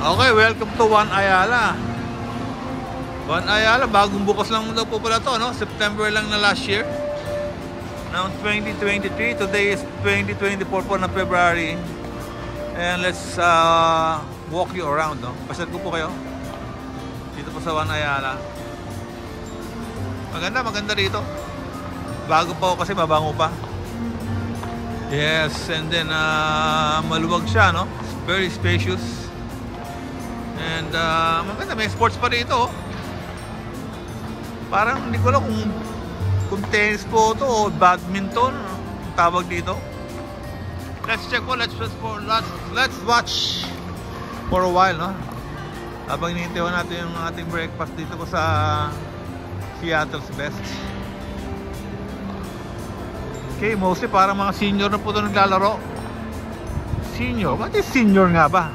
Okay, welcome to One Ayala. One Ayala, bagong bukas lang daw po pala to, no? September lang na last year. Now 2023, today is 2024 po na February. And let's walk you around, no? Pasyal ko po kayo dito po sa One Ayala. Maganda rito. Bago pa ako kasi mabango pa. Yes, and then maluwag siya, no? Very spacious. And maganda, may sports pa rito. Parang hindi ko alam kung tennis po ito o badminton tawag dito. Let's check po, let's watch for a while, no? Habang hinihintay natin yung ating breakfast dito po sa Seattle's Best. Okay, mostly parang mga senior na po ito naglalaro. Senior? What is senior nga ba?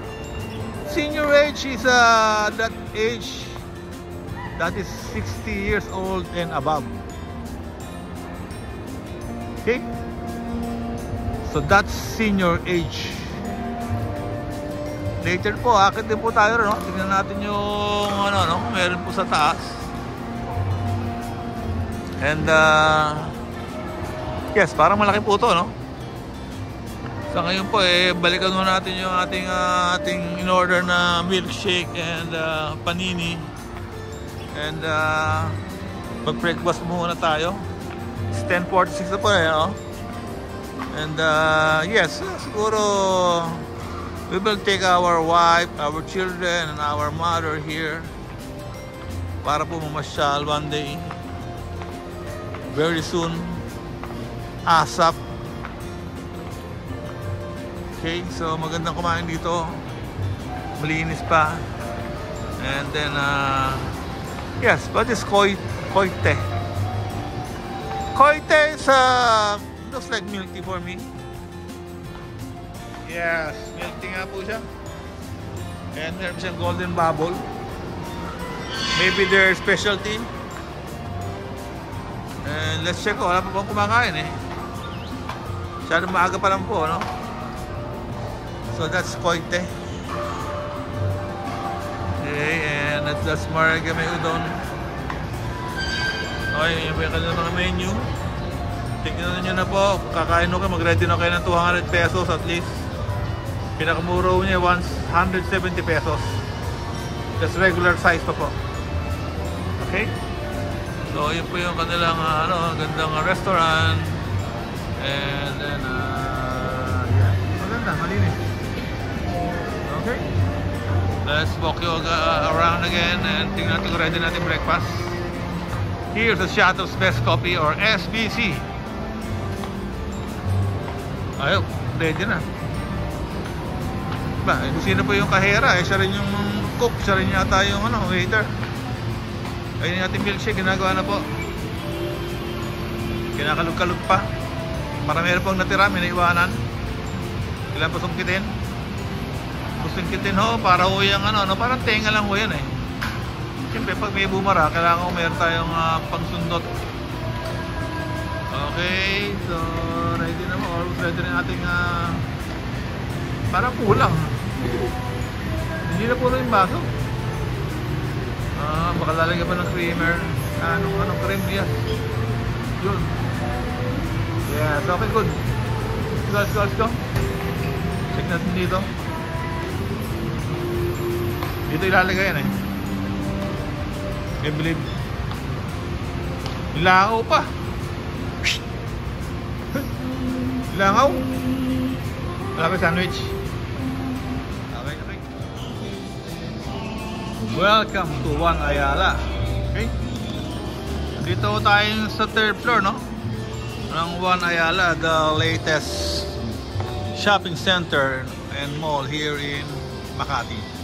Senior age is that age that is 60 years old and above. Okay? So that's senior age. Later po, akit din po tayo, no? Tignan natin yung ano, no? Meron po sa taas. And yes, parang malaki po ito, no? Sa ngayon po, balikan muna natin yung ating in-order na milkshake and panini. And mag-breakfast muna tayo. It's 10:46 na po, no? And yes, siguro we will take our wife, our children, and our mother here para po mamasyal one day. Very soon, ASAP. Okay, so magandang kumain dito. Malinis pa. And then yes, what is koite? Koite is looks like milk tea for me. Yes, milk tea nga po siya. And meron siyang golden bubble. Maybe their specialty. And let's check, wala pa pang kumakain Masyadong maaga pa lang po, no? So that's koite. Okay, and that's marga may udon. Okay, yung mga menu. Tignan nyo na po, kakain nyo kayo, mag-ready na kayo ng 200 pesos at least. Pinakamuro niya 170 pesos. Just regular size pa po. Okay? So yun po yung kanilang gandang restaurant. And then yeah, maganda, malinis. Okay? Let's walk you around again and tingnan natin kung ready natin breakfast. Here's the Seattle's Best Coffee or SBC. Ayun, ready na. Ba, sino po yung kahera? Siya rin yung cook, siya rin yata yung waiter. Ayun yung ating milkshake, ginagawa na po. Kinakalog-kalog pa. Marami na pong natira, may naiwanan. Kailan pa sungkitin? Sungkitin ho, para ho yung parang tenga lang ho yan Siyempre, pag may bumara, kailangan ko meron tayong pangsundot. Okay, so ready na mo. Almost ready na ating parang kulang. Hindi na puro yung baso. Baka lalagyan pa ng creamer. Anong cream niya? Yun. Yes, okay, good. Let's go. Check natin dito. Dito ilalagay yan I believe. Ilangaw pa. Ilangaw. Wala pa sandwich. Okay. Welcome to One Ayala. Okay. Dito tayo sa third floor, no? Ng One Ayala, the latest shopping center and mall here in Makati.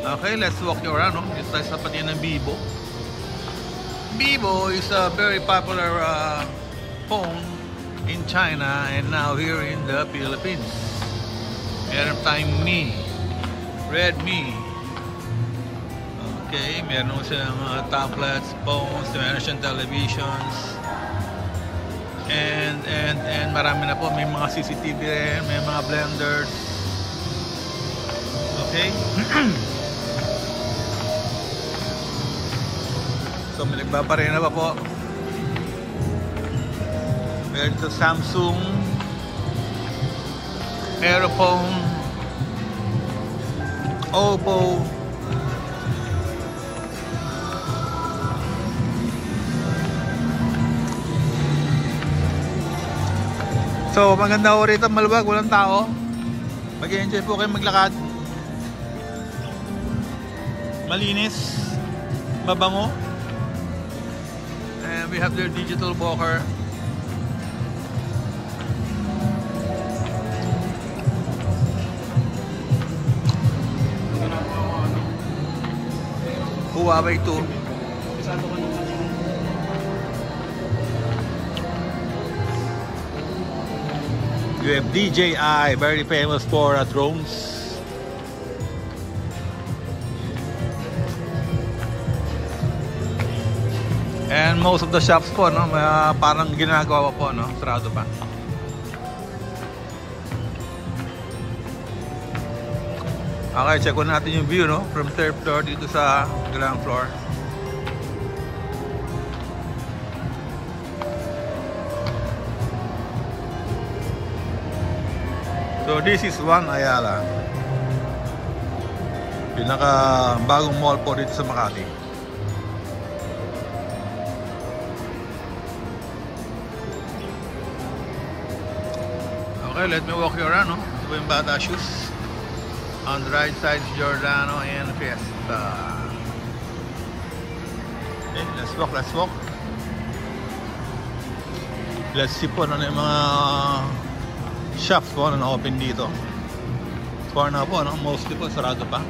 Okay, let's walk you around, no? Ito tayo sa pati ng Bibo. Bibo is a very popular phone in China and now here in the Philippines. Meron tayong Redmi. Okay, meron silang tablets, phones, meron siyang televisions. And marami na po, may mga CCTV rin, may mga blenders. Okay. So may nagpaparena pa po. Meron ito Samsung Aerophone, Oppo, so maganda ho rito, maluwag, walang tao. Mag-enjoy po kayo maglakad. Malinis, mabango. And we have their digital walker. Huawei 2. You have DJI, very famous for drones. And most of the shops po, no, parang ginagawa po, no, sarado pa. Okay, check on natin yung view, no, from third floor dito sa ground floor. So this is One Ayala, pinaka bagong mall po dito sa Makati. Okay, let me walk you around, no? Ito po yung Bata Shoes. On the right side is Giordano and Fiesta. Okay, let's walk, let's walk. Let's see po ano yung mga shops po na na-open dito. For na po, no? Mostly po sarado pa.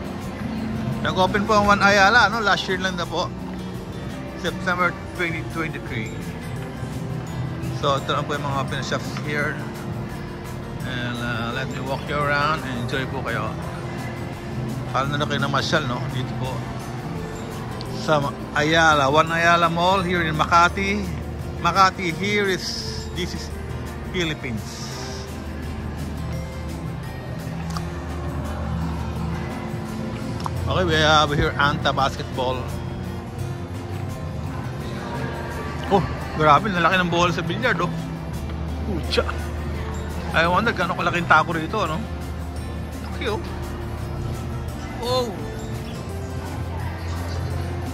Nag-open po ang One Ayala, no? Last year lang na po, September 2023. So ito lang po yung mga open shops here. And let me walk you around and enjoy po kayo. Paano na kayo namasyal, no? Dito po sa Ayala, One Ayala Mall here in Makati. Makati, here is, this is Philippines. Okay, we have here Anta Basketball. Oh, grabe, nalaki ng bola sa bilyard, oh. Pucha. I wonder gano'ng kalaking tako rito, no? Laki, oh. Oh.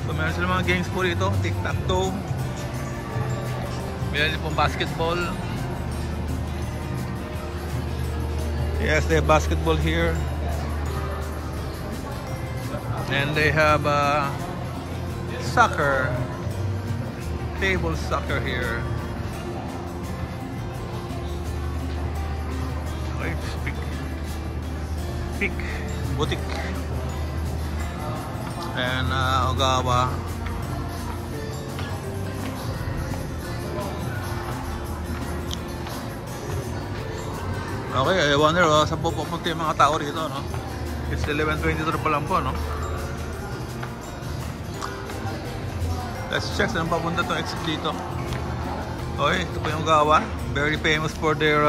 So meron sila mga games po rito, tic-tac-toe. Meron din pong basketball. Yes, they have basketball here. And they have soccer, table soccer here. Okay, Peak Boutique. And Ogawa. Okay, I wonder saan po pupunta yung mga tao rito, no? It's 11:23 pa lang po, no? Let's check saan papunta itong exit dito. Okay, ito po yung Ogawa. Very famous for their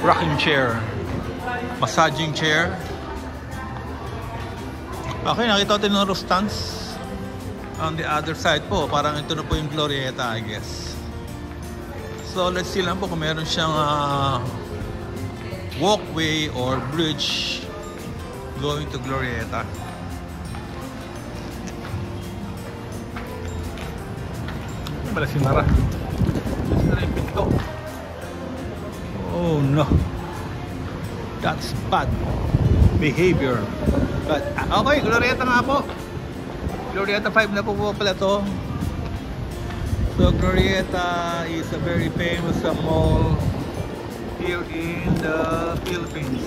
rocking chair, massaging chair. Okay, nakita ko tinuro stands on the other side po. Parang ito na po yung Glorieta, I guess. So let's see lang po kung meron siyang walkway or bridge going to Glorieta. Ano pala si Mara? Sinara yung pinto. Oh no, that's bad behavior. But okay, Glorieta nga po. Glorieta 5 na po pala to. So Glorieta is a very famous mall here in the Philippines.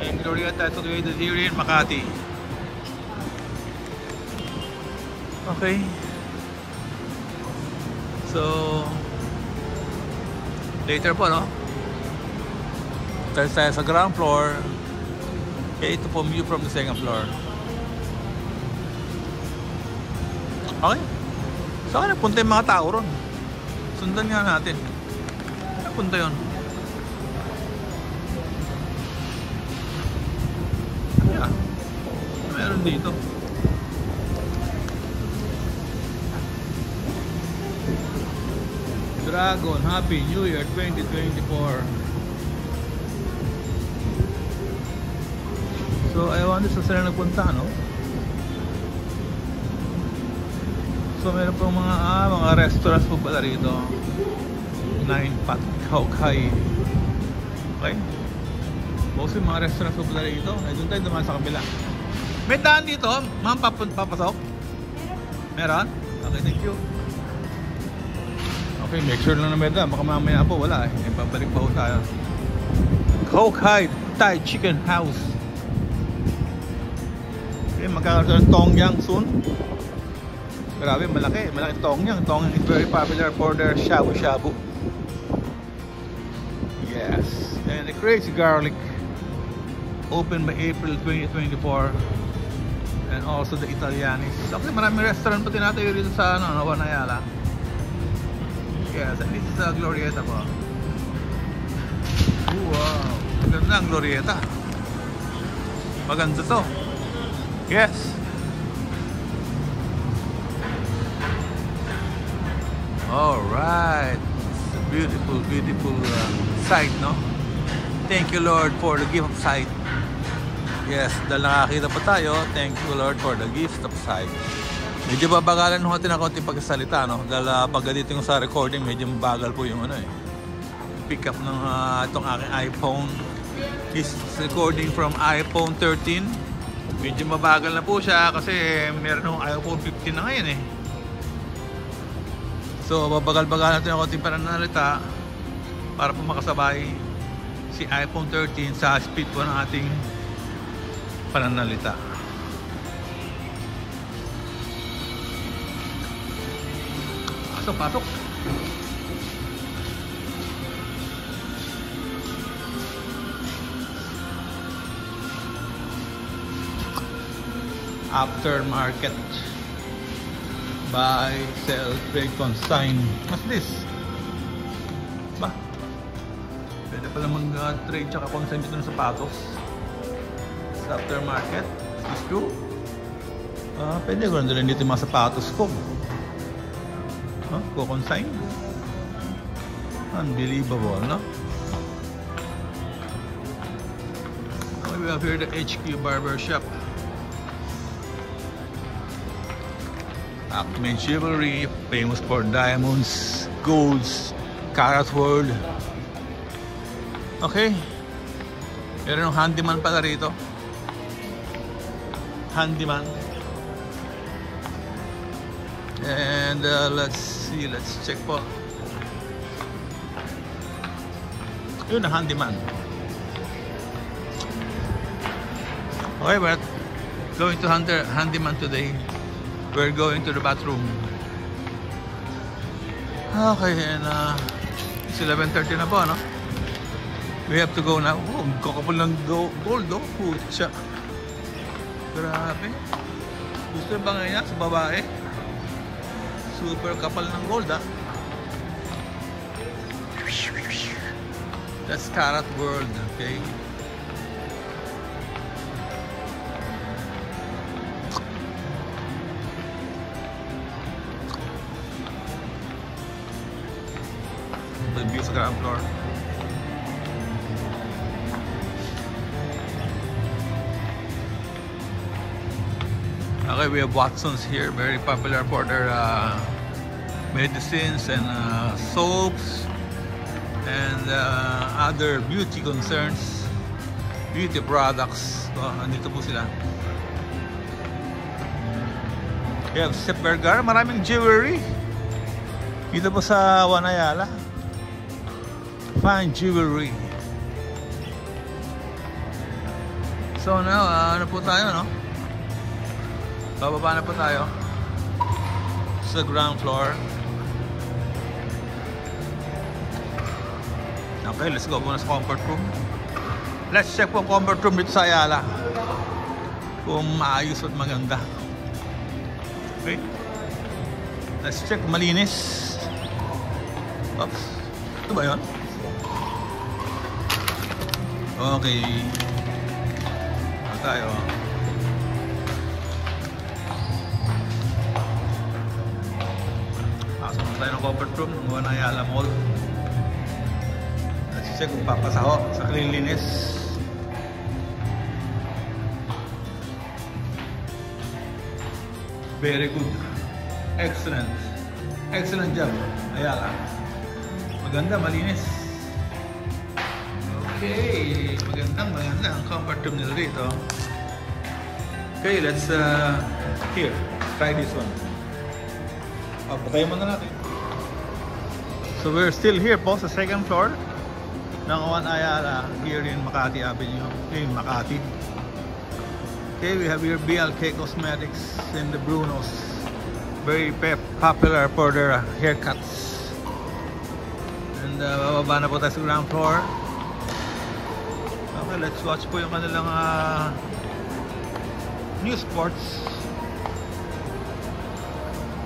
And Glorieta is located here in Makati. Okay. So later po, no? Tayo sa ground floor. Okay, ito po view from the second floor. Okay. Saan napunta yung mga tao ron? Sundan nga natin. Napunta yun. dito. Dragon, Happy New Year 2024. So, ewan din sa sila nagpunta, no? So, meron pong mga restaurants po pala rito. 9 Pat Kaukai. Okay? Mostly mga restaurants po pala rito. Ay, doon tayo dumaan sa kabila. May daan dito, ma'am, papasok? Meron? Okay, thank you. Okay, make sure lang na may daan. Baka mamaya po, wala eh. Babalik pa po tayo. Kaukai Thai Chicken House. Okay, magkakaroon ng Tongyang soon. Grabe, malaki Tongyang. Tongyang is very popular for their shabu-shabu. Yes. And the Crazy Garlic, open by April 2024. And also the Italianis. Okay, maraming restaurant pati natin dito sa Wanayala. Yes, and this is the Glorieta po. Wow, maganda ang Glorieta. Maganda to. Yes. Alright. It's a beautiful, beautiful sight, no? Thank you, Lord, for the gift of sight. Yes, dahil nakakita pa tayo, thank you, Lord, for the gift of sight. Medyo babagalan nung natin na konti pagkasalita, no? Dahil pag dito yung sa recording, medyo mabagal po yung pick up ng itong aking iPhone. Is recording from iPhone 13. Medyo mabagal na po siya kasi meron ng iPhone 15 na ngayon eh. So babagal-bagal natin ng konting pananalita para po makasabay si iPhone 13 sa speed po ng ating pananalita. Pasok. Aftermarket. Buy, sell, trade, consign. What's this? Ba? Pwede pala mag-trade tsaka consign dito ng sapatos. Sa aftermarket. Is this true? Pwede ko nandun dito yung mga sapatos ko. Consign. Unbelievable, no? We have here the HQ Barber Shop. Acme Jewelry, famous for diamonds, golds, carat world. Okay. Meron ng handyman pala rito. Handyman. And let's see, let's check po. Yun na, handyman. Okay, we're going to handyman today. We're going to the bathroom. Okay, and it's 11:30 na po, no? We have to go now. Oh, kakapal ng gold, oh. Putya. Grabe. Gusto ba nga sa babae? Super kapal ng gold, ah. That's Carat World, okay? The view sa ground floor. Okay, we have Watson's here, very popular for their medicines and soaps and other beauty concerns, beauty products. So, andito po sila. We have Sepp Vergara, maraming jewelry dito po sa Wanayala. Fine jewelry. So now, ano po tayo, no? Bababa na po tayo sa ground floor. Okay, let's go muna sa comfort room. Let's check po ang comfort room dito sa Ayala kung maayos at maganda. Okay, let's check, malinis. Oops, ito ba yun? Okay, ano tayo? tayo ng comfort room ng One Ayala Mall. Let's check kung papasa ho sa cleanliness. Very good. Excellent. Excellent job, Ayala. Maganda, malinis. Okay, maganda ang comfort room nila dito. Okay, let's here, try this one. Patayin muna natin. So we're still here po sa second floor ng One Ayala here in Makati Avenue, in Makati. Okay, we have here BLK Cosmetics in the Brunos. Very popular for their haircuts. And bababa na po tayo sa ground floor. Okay, let's watch po yung kanilang new sports.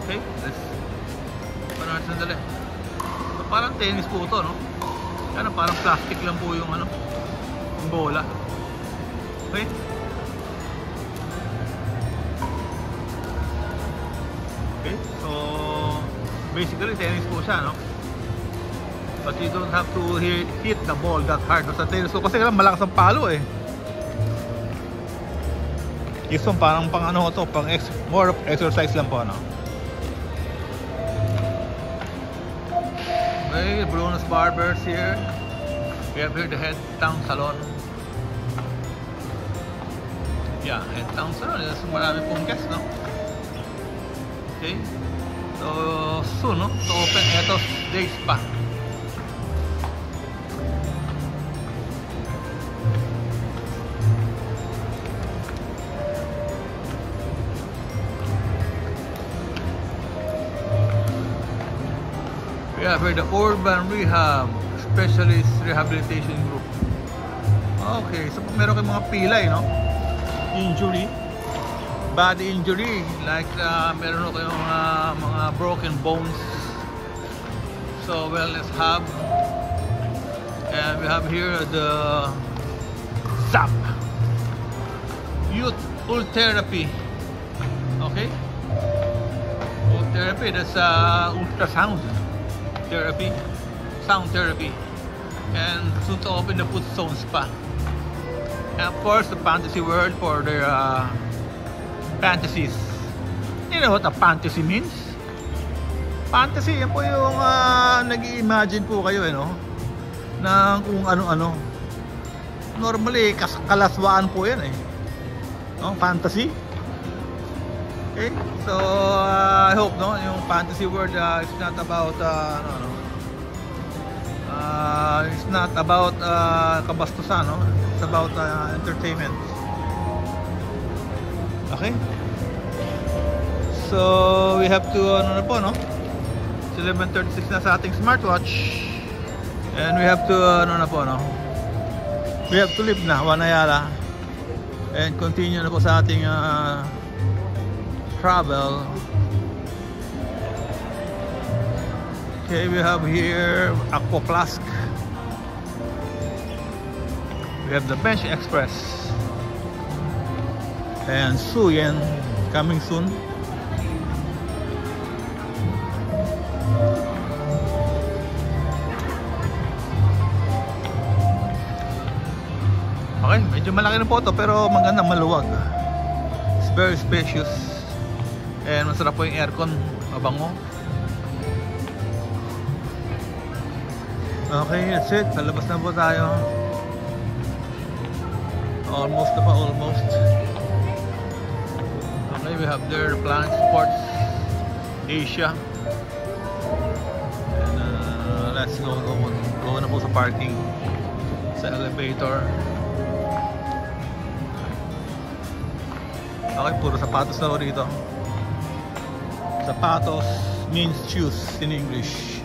Okay, let's panood sandali. So, parang tennis po ito, no? Yan, parang plastic lang po yung ano, yung bola. Okay. Okay, so basically tennis po siya, no? But you don't have to hit the ball that hard sa tennis. So kasi kailangan malakas ang palo eh. This one parang pang ano to, pang more of exercise lang po, no? Okay, Bruno's Barbers here. We have here the Head Town Salon. Yeah, Head Town Salon. Marami pong guests, no? Okay, so soon, no? To open Ethos Day Spa. We have here the Urban Rehab Specialist Rehabilitation Group. Okay, so meron kayong mga pilay, no? Injury, body injury, like meron kayong mga broken bones. So wellness hub. And we have here the ZAP Youth Ultherapy. Okay, Ultherapy, that's ultrasound therapy, sound therapy, and soon to open the Foot Zone Spa. And of course the Fantasy World for their fantasies. You know what a fantasy means? Fantasy, yan po yung nag-i-imagine po kayo, no? ng kung ano-ano. Normally kalaswaan po yan eh, no? Fantasy. Okay, so I hope, no, yung fantasy world is not about it's not about kabastusan, no? It's about entertainment. Okay, so we have to ano na po, no? It's 11:36 na sa ating smartwatch, and we have to ano na po, no? We have to leave na One Ayala and continue na po sa ating travel. Okay, we have here Aqua Flask. We have the Bench Express and Suyen coming soon. Okay, medyo malaki na po ito pero magandang maluwag. It's very spacious. And masarap po yung aircon, mabango. Okay, that's it. Palabas na po tayo. Almost na pa, almost. Okay, we have there Planet Sports Asia. And let's go na po sa parking, sa elevator. Okay, puro sapatos na po dito. Sapatos means shoes in English.